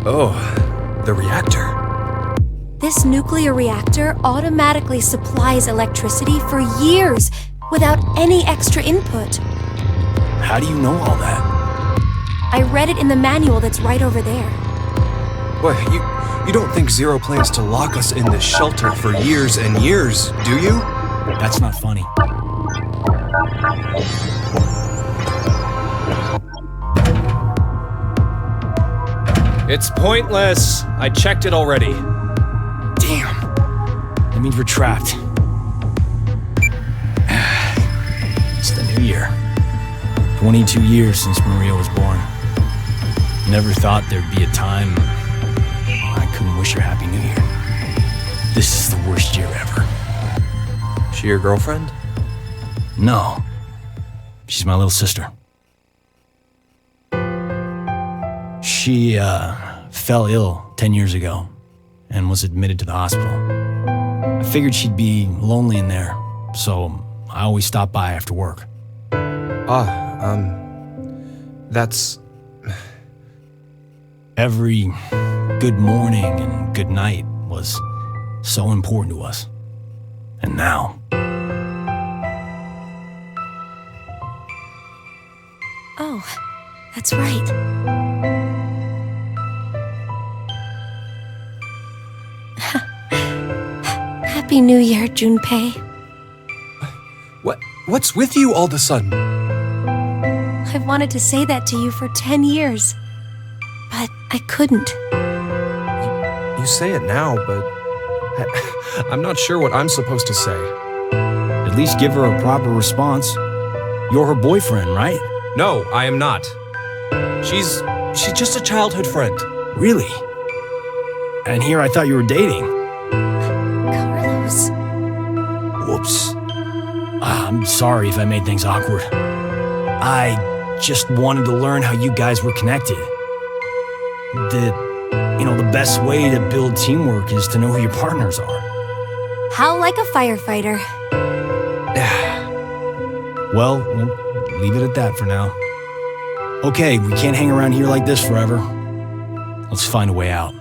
Oh, the reactor. This nuclear reactor automatically supplies electricity for years without any extra input. How do you know all that? I read it in the manual that's right over there. What, you don't think Zero plans to lock us in this shelter for years and years, do you? That's not funny. It's pointless. I checked it already. Damn. That means we're trapped. It's the new year. 22 years since Maria was born. Never thought there'd be a time I couldn't wish her Happy New Year. This is the worst year ever. She your girlfriend? No. She's my little sister. She, fell ill 10 years ago and was admitted to the hospital. I figured she'd be lonely in there, so I always stop by after work. That's... Every good morning and good night was so important to us. And now... Oh, that's right. Happy New Year, Junpei. What's with you all of a sudden? I've wanted to say that to you for 10 years, but I couldn't. You say it now, but I'm not sure what I'm supposed to say. At least give her a proper response. You're her boyfriend, right? No, I am not. She's just a childhood friend. Really? And here I thought you were dating. Carlos. Whoops. I'm sorry if I made things awkward. I just wanted to learn how you guys were connected. The best way to build teamwork is to know who your partners are. How like a firefighter. Well, we'll leave it at that for now. Okay, we can't hang around here like this forever. Let's find a way out.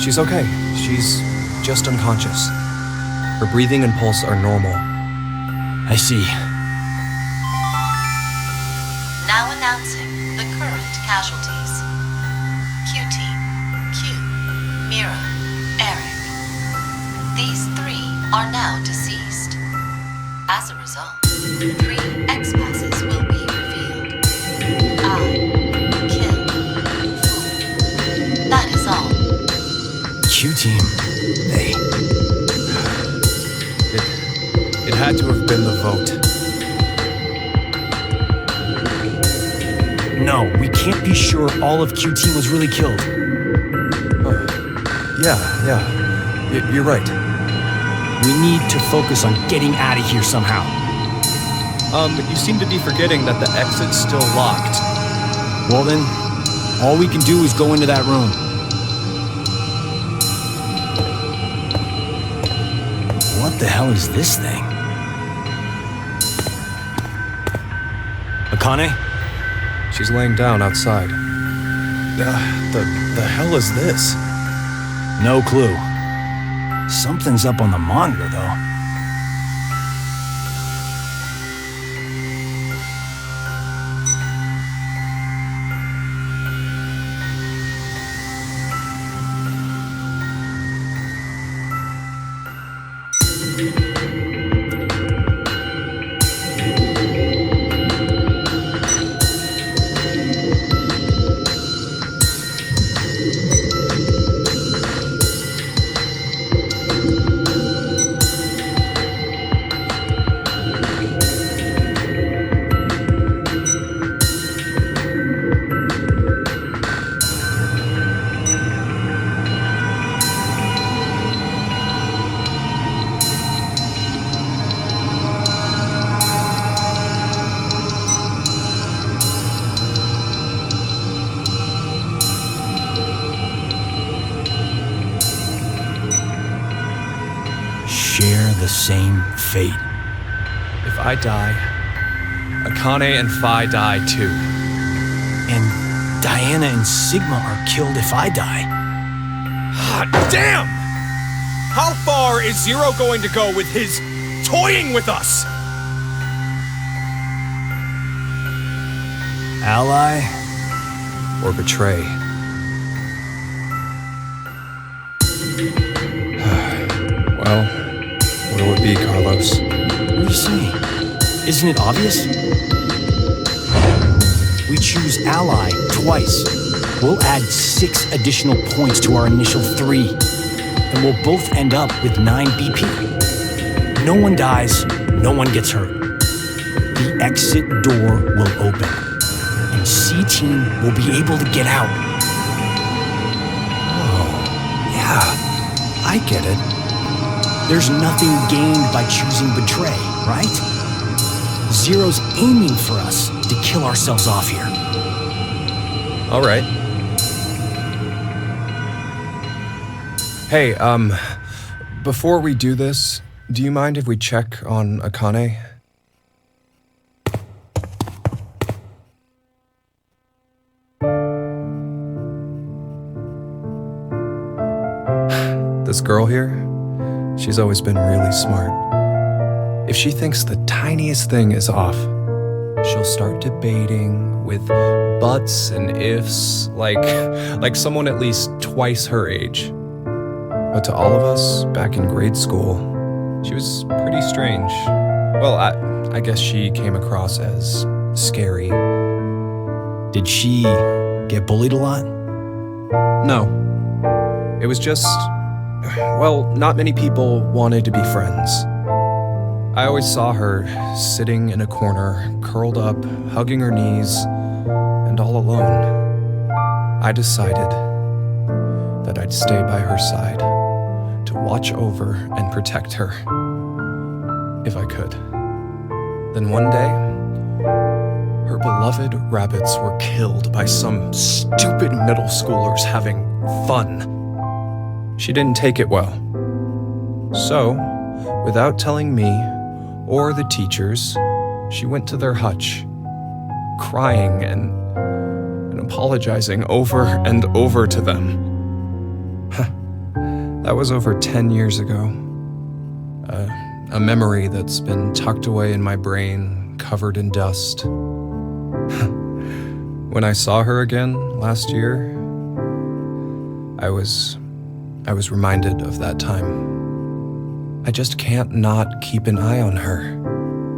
She's okay. She's just unconscious. Her breathing and pulse are normal. I see. Now announcing the current casualties. Q-Team, Q, Mira, Eric. These 3 are now deceased. As a result, 3 X-passes will be revealed. I, kill, fool. That is all. Q-Team. They... It had to have been the vote. No, we can't be sure all of Q-Team was really killed. Yeah. You're right. We need to focus on getting out of here somehow. You seem to be forgetting that the exit's still locked. Well then, all we can do is go into that room. What the hell is this thing? Akane? She's laying down outside. The hell is this? No clue. Something's up on the monitor, though. Share the same fate. If I die, Akane and Phi die too. And Diana and Sigma are killed if I die. Hot damn! How far is Zero going to go with his toying with us? Ally? Or betray? Well, what'll it be, Carlos? What are you saying? Isn't it obvious? We choose Ally twice. We'll add 6 additional points to our initial 3. And we'll both end up with 9 BP. No one dies, no one gets hurt. The exit door will open. And C-Team will be able to get out. Oh, yeah. I get it. There's nothing gained by choosing betray, right? Zero's aiming for us to kill ourselves off here. All right. Hey, before we do this, do you mind if we check on Akane? This girl here, she's always been really smart. If she thinks the tiniest thing is off, she'll start debating with buts and ifs, like someone at least twice her age. But to all of us back in grade school, she was pretty strange. Well, I guess she came across as scary. Did she get bullied a lot? No. It was just, well, not many people wanted to be friends. I always saw her sitting in a corner, curled up, hugging her knees, and all alone. I decided that I'd stay by her side to watch over and protect her, if I could. Then one day, her beloved rabbits were killed by some stupid middle schoolers having fun. She didn't take it well. So, without telling me or the teachers, she went to their hutch, crying and apologizing over and over to them. That was over 10 years ago. A memory that's been tucked away in my brain, covered in dust. When I saw her again last year, I was reminded of that time. I just can't not keep an eye on her.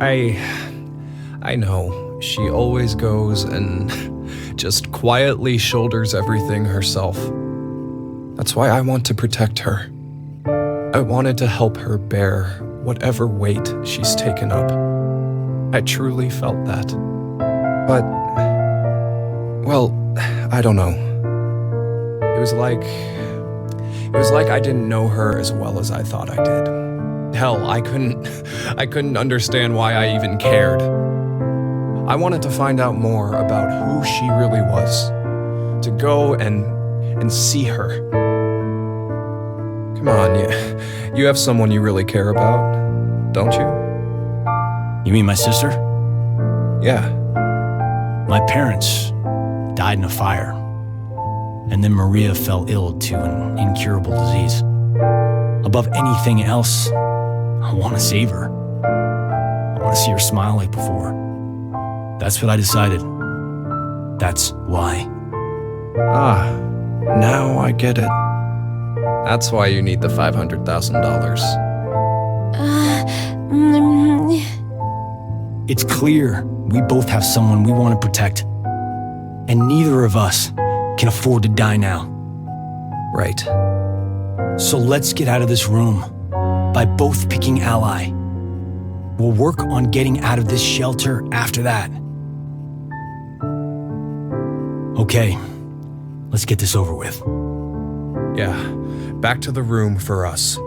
I know, she always goes and just quietly shoulders everything herself. That's why I want to protect her. I wanted to help her bear whatever weight she's taken up. I truly felt that. But, well, I don't know. It was like I didn't know her as well as I thought I did. Hell, I couldn't understand why I even cared. I wanted to find out more about who she really was. To go and see her. Come on, you have someone you really care about, don't you? You mean my sister? Yeah. My parents died in a fire, and then Maria fell ill to an incurable disease. Above anything else, I want to save her. I want to see her smile like before. That's what I decided. That's why. Ah, now I get it. That's why you need the $500,000. It's clear we both have someone we want to protect, and neither of us can afford to die now. Right. So let's get out of this room by both picking ally. We'll work on getting out of this shelter after that. Okay, let's get this over with. Yeah, back to the room for us.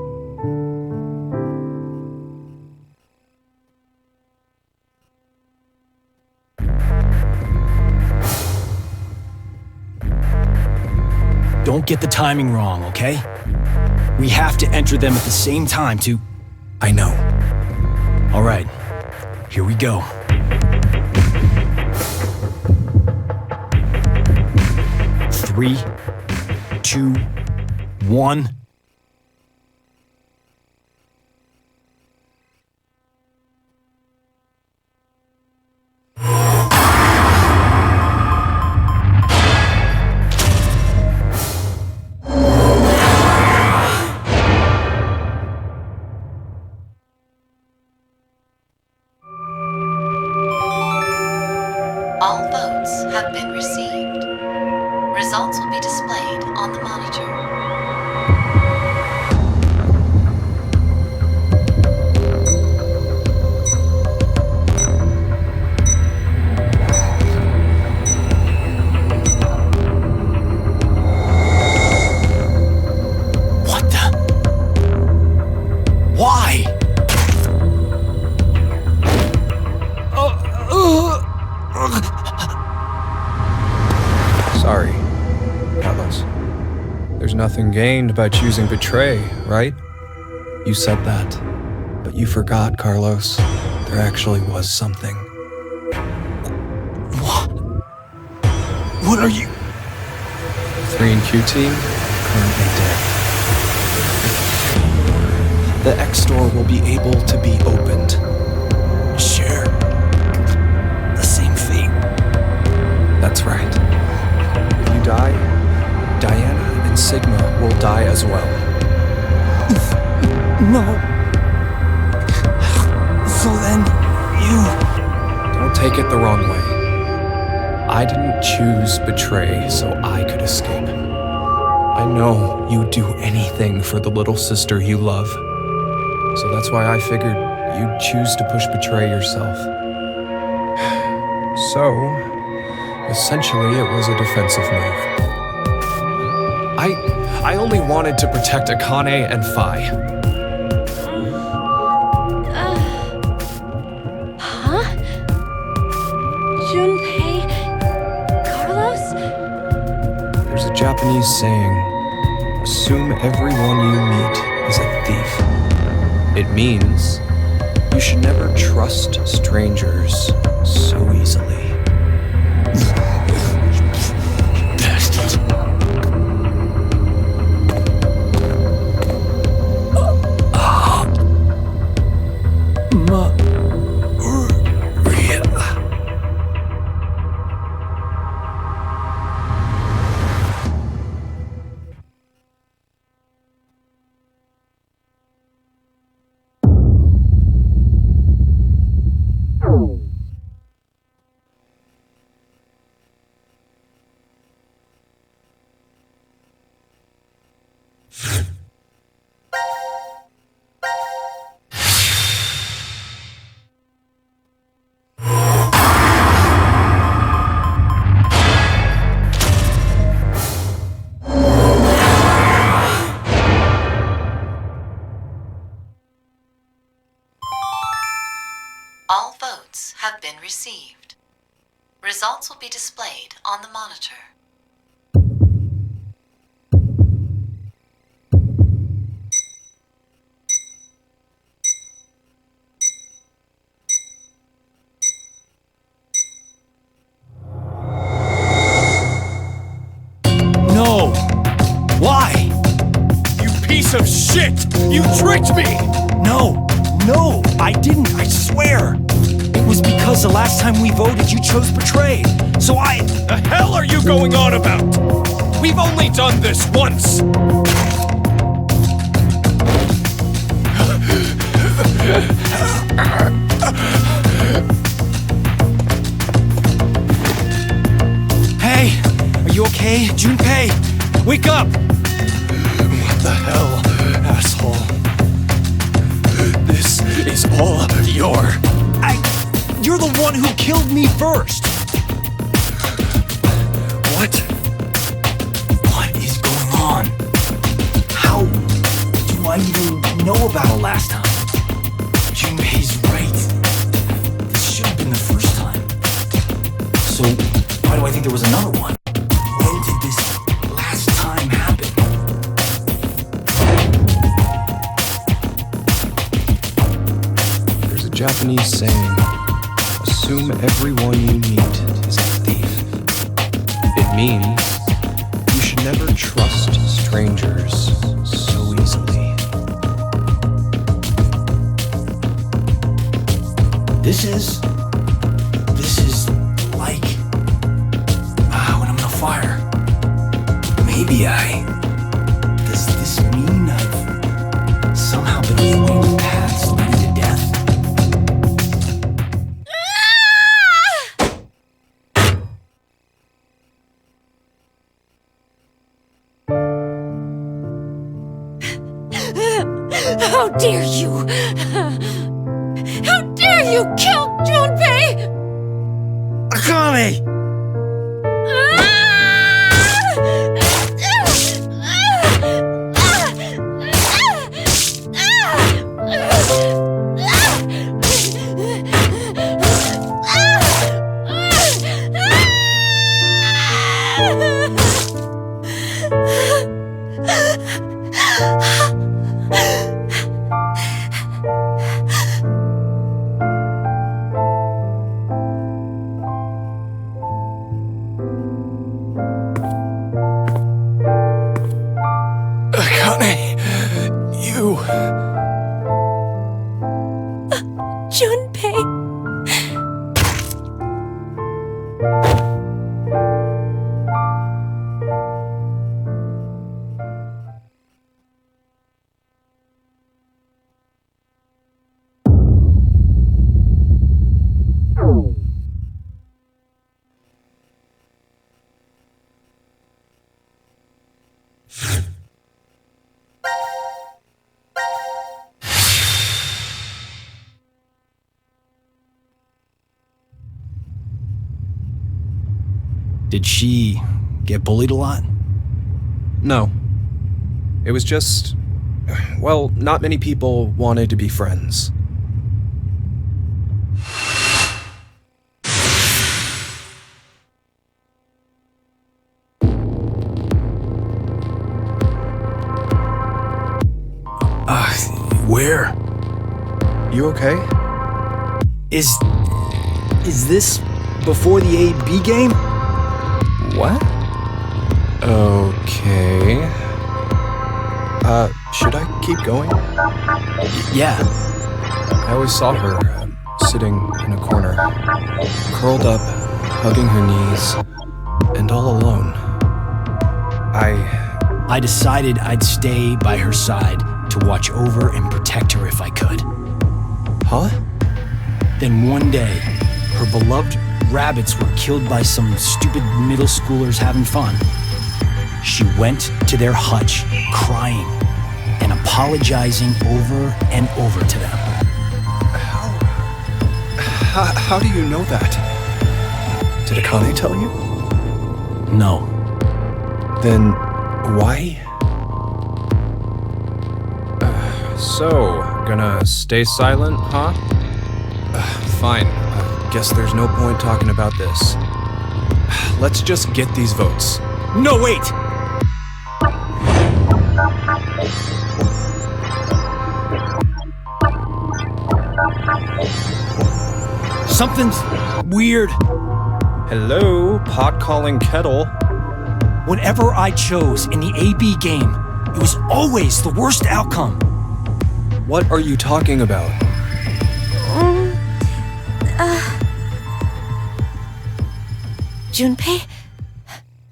Don't get the timing wrong, okay? We have to enter them at the same time to... I know. All right, here we go. Three, 2, 1. All votes have been received. Results will be displayed on the monitor. What the? Why? Sorry, Carlos. There's nothing gained by choosing betray, right? You said that, but you forgot, Carlos. There actually was something. What? What are you? 3 and Q team, currently dead. The X door will be able to be opened. Share the same fate. That's right. If you die, Diana and Sigma will die as well. No. So then, you... Don't take it the wrong way. I didn't choose betray so I could escape. I know you'd do anything for the little sister you love. So that's why I figured you'd choose to push betray yourself. So, essentially it was a defensive move. I only wanted to protect Akane and Phi. Huh? Junpei? Carlos? There's a Japanese saying, assume everyone you meet is a thief. It means you should never trust strangers so easily. votes have been received. Results will be displayed on the monitor. No! Why? You piece of shit! You tricked me! No! No! I didn't, I swear! It was because the last time we voted you chose Betrayed. So The hell are you going on about? We've only done this once! Hey! Are you okay? Junpei! Wake up! What the hell, asshole? This is all your... You're the one who killed me first! What? What is going on? How do I even know about it last time? Junpei's right. This should have been the first time. So, why do I think there was another one? When did this last time happen? There's a Japanese saying, assume everyone you meet is a thief. It means you should never trust strangers so easily. This is like when I'm in a fire. Maybe does this mean I've somehow been avoiding paths leading to death? How dare you! How dare you kill Junpei! Akane! Junpei! Did she get bullied a lot? No. It was just... well, not many people wanted to be friends. Where? You okay? Is this before the AB game? What? Okay. Should I keep going? Yeah. I always saw her sitting in a corner, curled up, hugging her knees, and all alone. I decided I'd stay by her side to watch over and protect her if I could. Huh? Then one day, her beloved rabbits were killed by some stupid middle schoolers having fun. She went to their hutch, crying and apologizing over and over to them. How do you know that? Did Akane tell you? No. Then why? So, gonna stay silent, huh? Fine. Guess there's no point talking about this. Let's just get these votes. No, wait! Something's weird. Hello, pot calling kettle. Whatever I chose in the AB game, it was always the worst outcome. What are you talking about? Junpei?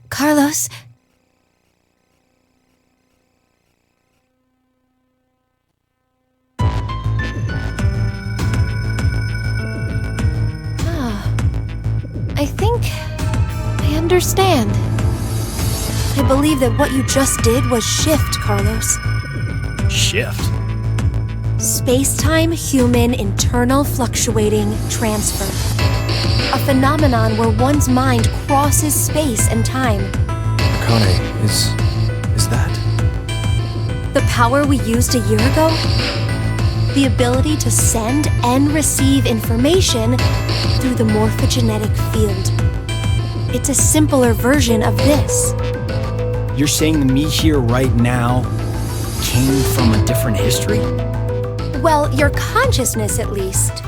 Carlos? I think I understand. I believe that what you just did was shift, Carlos. Shift? Space-time human internal fluctuating transfer. A phenomenon where one's mind crosses space and time. Akane, is that? The power we used a year ago? The ability to send and receive information through the morphogenetic field. It's a simpler version of this. You're saying the me here right now came from a different history? Well, your consciousness at least.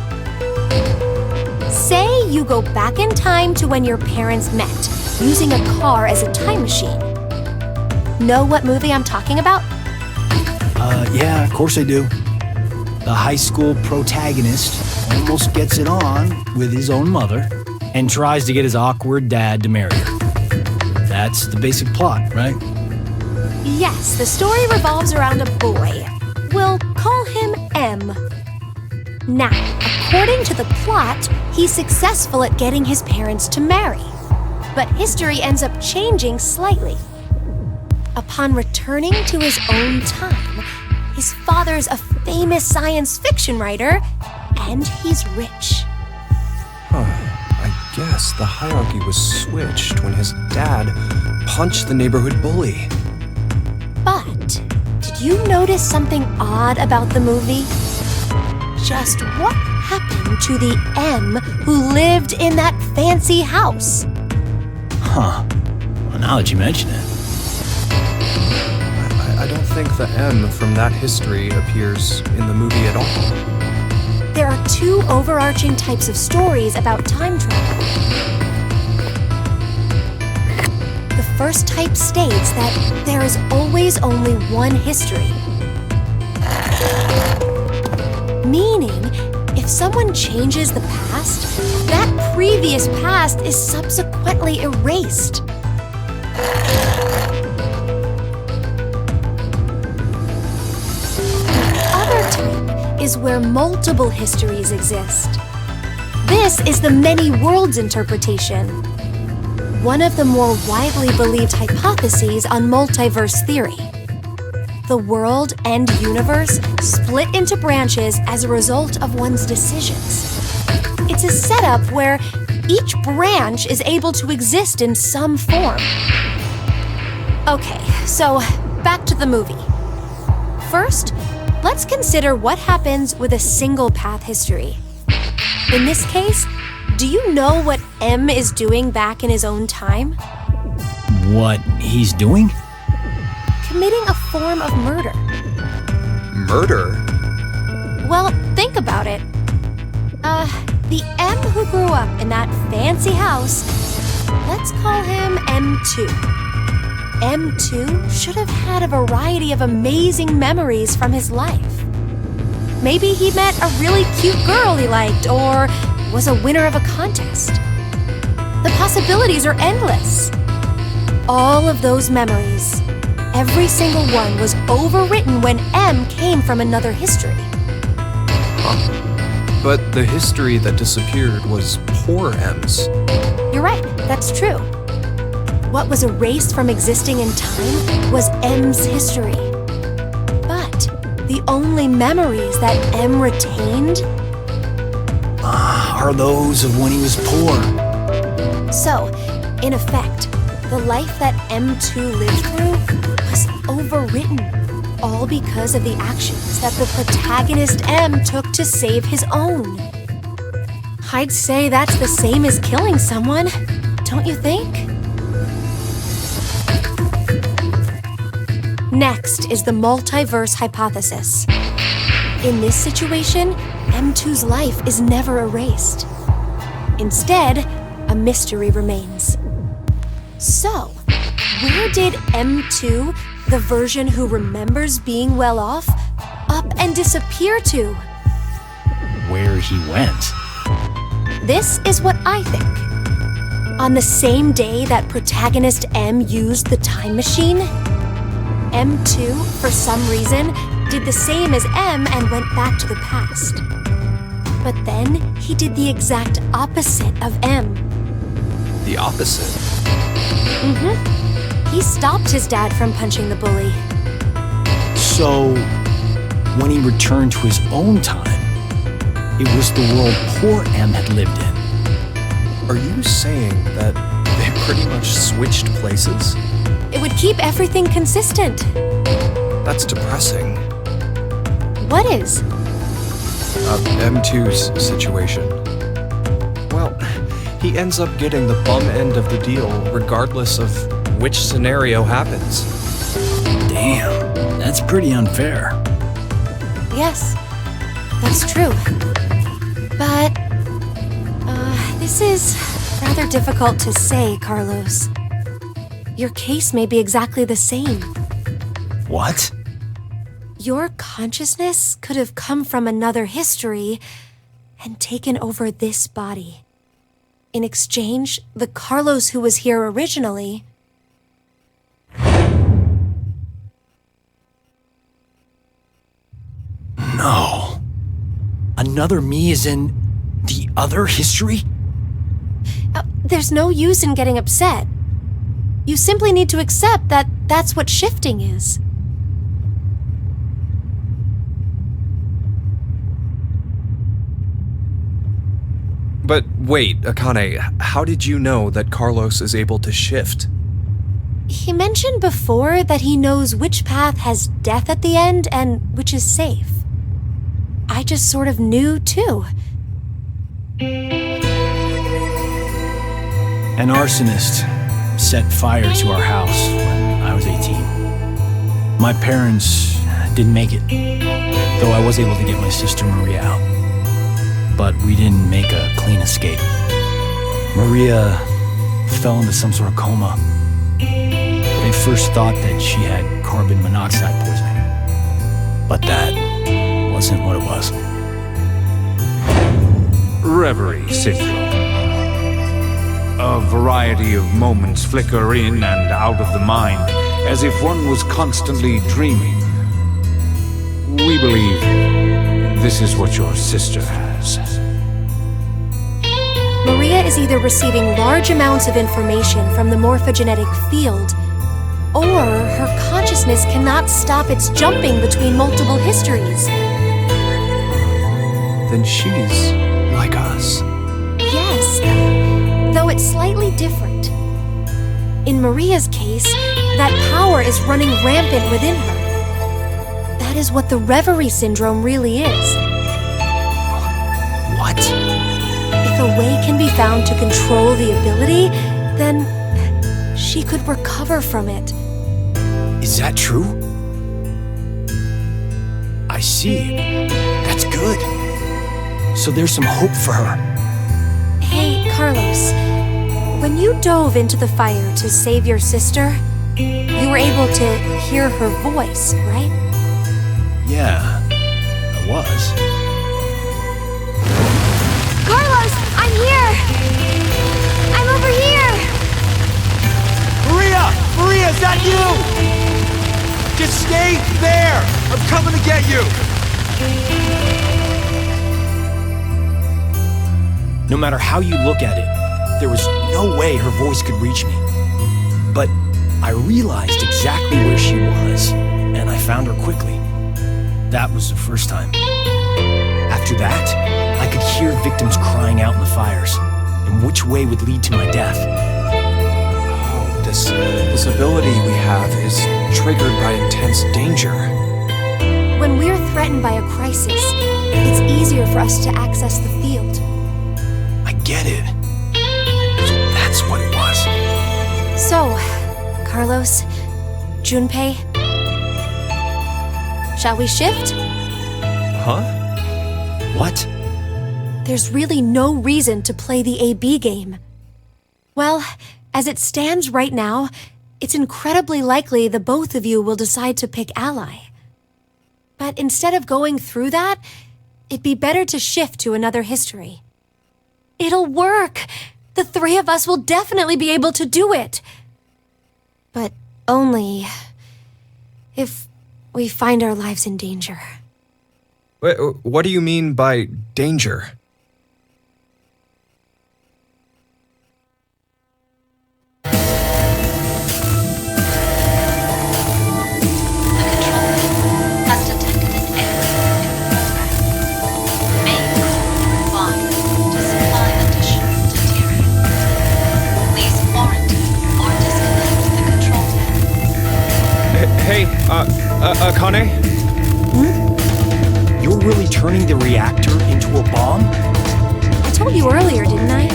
Say you go back in time to when your parents met, using a car as a time machine. Know what movie I'm talking about? Yeah, of course I do. The high school protagonist almost gets it on with his own mother and tries to get his awkward dad to marry her. That's the basic plot, right? Yes, the story revolves around a boy. We'll call him M. Now, according to the plot, he's successful at getting his parents to marry. But history ends up changing slightly. Upon returning to his own time, his father's a famous science fiction writer, and he's rich. I guess the hierarchy was switched when his dad punched the neighborhood bully. But, did you notice something odd about the movie? Just what happened to the M who lived in that fancy house? Huh. Well, now that you mention it. I don't think the M from that history appears in the movie at all. There are two overarching types of stories about time travel. The first type states that there is always only one history. Meaning, if someone changes the past, that previous past is subsequently erased. The other type is where multiple histories exist. This is the many worlds interpretation. One of the more widely believed hypotheses on multiverse theory. The world and universe split into branches as a result of one's decisions. It's a setup where each branch is able to exist in some form. Okay, so back to the movie. First, let's consider what happens with a single path history. In this case, do you know what M is doing back in his own time? What he's doing? Committing a form of murder. Murder? Well, think about it. The M who grew up in that fancy house, let's call him M2. M2 should have had a variety of amazing memories from his life. Maybe he met a really cute girl he liked, or was a winner of a contest. The possibilities are endless. All of those memories, every single one was overwritten when M came from another history. Huh. But the history that disappeared was poor M's. You're right, that's true. What was erased from existing in time was M's history. But the only memories that M retained Are those of when he was poor. So, in effect, the life that M2 lived through was overwritten, all because of the actions that the protagonist M took to save his own. I'd say that's the same as killing someone, don't you think? Next is the multiverse hypothesis. In this situation, M2's life is never erased. Instead, a mystery remains. So, where did M2, the version who remembers being well off, up and disappear to? Where he went. This is what I think. On the same day that protagonist M used the time machine, M2, for some reason, did the same as M and went back to the past. But then he did the exact opposite of M. The opposite? He stopped his dad from punching the bully. So, when he returned to his own time, it was the world poor M had lived in. Are you saying that they pretty much switched places? It would keep everything consistent. That's depressing. What is? M2's situation. Well, he ends up getting the bum end of the deal regardless of which scenario happens. Damn, that's pretty unfair. Yes, that's true. But, this is rather difficult to say, Carlos. Your case may be exactly the same. What? Your consciousness could have come from another history and taken over this body. In exchange, the Carlos who was here originally... No. Another me is in the other history? There's no use in getting upset. You simply need to accept that that's what shifting is. But wait, Akane, how did you know that Carlos is able to shift? He mentioned before that he knows which path has death at the end and which is safe. I just sort of knew, too. An arsonist set fire to our house when I was 18. My parents didn't make it, though I was able to get my sister Maria out. But we didn't make a clean escape. Maria fell into some sort of coma. They first thought that she had carbon monoxide poisoning, but that wasn't what it was. Reverie syndrome. A variety of moments flicker in and out of the mind, as if one was constantly dreaming. We believe this is what your sister has. Maria is either receiving large amounts of information from the morphogenetic field, or her consciousness cannot stop its jumping between multiple histories. Then she's like us. Yes, though it's slightly different. In Maria's case, that power is running rampant within her. That is what the reverie syndrome really is. What? If a way can be found to control the ability, then she could recover from it. Is that true? I see. That's good. So there's some hope for her. Hey, Carlos, when you dove into the fire to save your sister, you were able to hear her voice, right? Yeah, I was. Carlos, I'm here! I'm over here! Maria! Maria, is that you? Just stay there! I'm coming to get you! No matter how you look at it, there was no way her voice could reach me. But I realized exactly where she was, and I found her quickly. That was the first time. After that, I could hear victims crying out in the fires, and which way would lead to my death. Oh, this ability we have is triggered by intense danger. When we're threatened by a crisis, it's easier for us to access the field. get it. So that's what it was. So, Carlos, Junpei, shall we shift? Huh? What? There's really no reason to play the AB game. Well, as it stands right now, it's incredibly likely the both of you will decide to pick ally. But instead of going through that, it'd be better to shift to another history. It'll work! The three of us will definitely be able to do it! But only if we find our lives in danger. Wait, what do you mean by danger? Has detected an error in the program. May required to supply additional material. Please quarantine or disconnect the control panel. Hey, Akane? You're really turning the reactor into a bomb? I told you earlier, didn't I?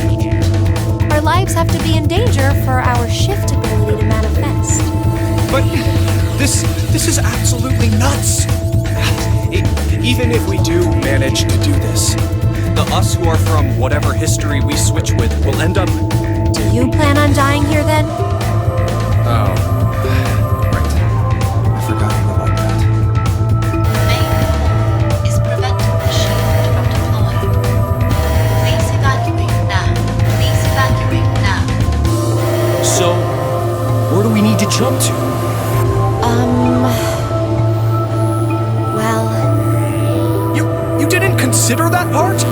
Our lives have to be in danger for our shift ability to manifest. But this is absolutely nuts. Even if we do manage to do this, the us who are from whatever history we switch with will end up... Do you plan on dying here then? Oh, right. I forgot all about that. The main core is preventing the shield from deploying. Please evacuate now. Please evacuate now. So, where do we need to jump to? Well, You didn't consider that part?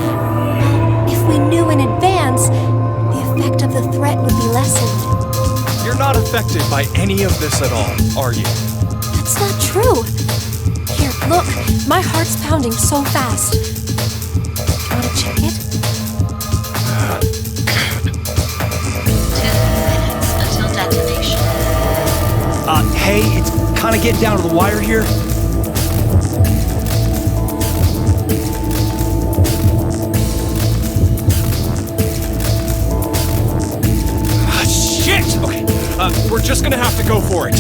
if we knew in advance, the effect of the threat would be lessened. You're not affected by any of this at all, are you? That's not true. Here, look, my heart's pounding so fast. Want to check it? 2 minutes until detonation. Hey, it's kind of getting down to the wire here. Shit! Okay, we're just gonna have to go for it.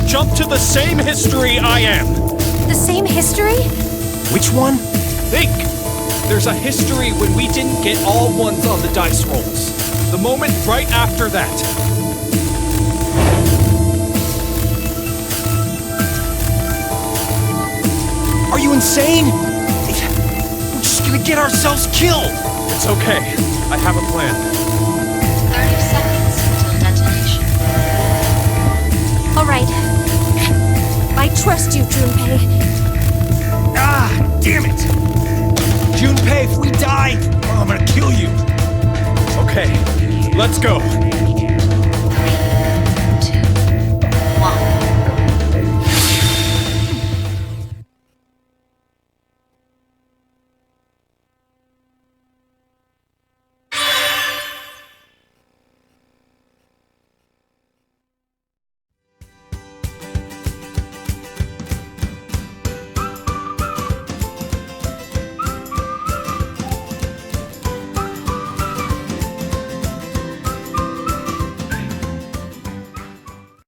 Jump to the same history I am. The same history? Which one? Think! There's a history when we didn't get all ones on the dice rolls. The moment right after that. Are you insane? We're just gonna get ourselves killed! It's okay. I have a plan. 30 seconds until detonation. All right. I trust you, Junpei. Ah, damn it! Junpei, if we die, I'm gonna kill you. Okay, let's go.